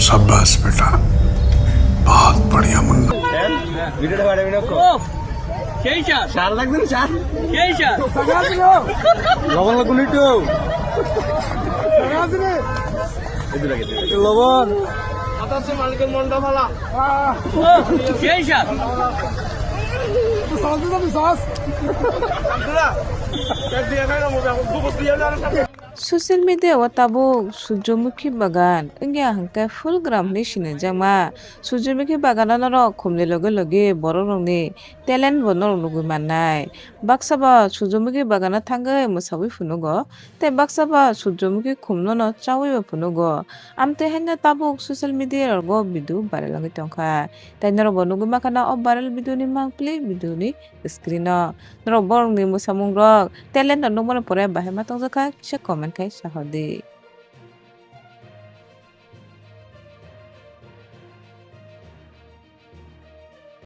शाबाश बेटा, बहुत बढ़िया मुन्ना। লবণ আতাসে মালিকের মনটা ভালা সেই সাত তো সাজু তো বিশ্বাস আব্দুল্লাহ পেট দিয়ে খাই না মোটা খুব দিয়ে না Sosial media watabuk sujumukhi bagan engya hangka full gram ni shine jama sujumukhi bagan anaro khumle loge loge bororong ni talent bonor lugu manai baksaba sujumukhi bagana thangai musawi funugo te baksaba sujumukhi khumno no chawi funugo amte henna tabuk social media go bidu baralangi tongkha tainaro bonugu makana o viral video ni mang play video ni screen no borong ni musamung rok talent no mo pore bahema tongjakha kisa comment kai sahode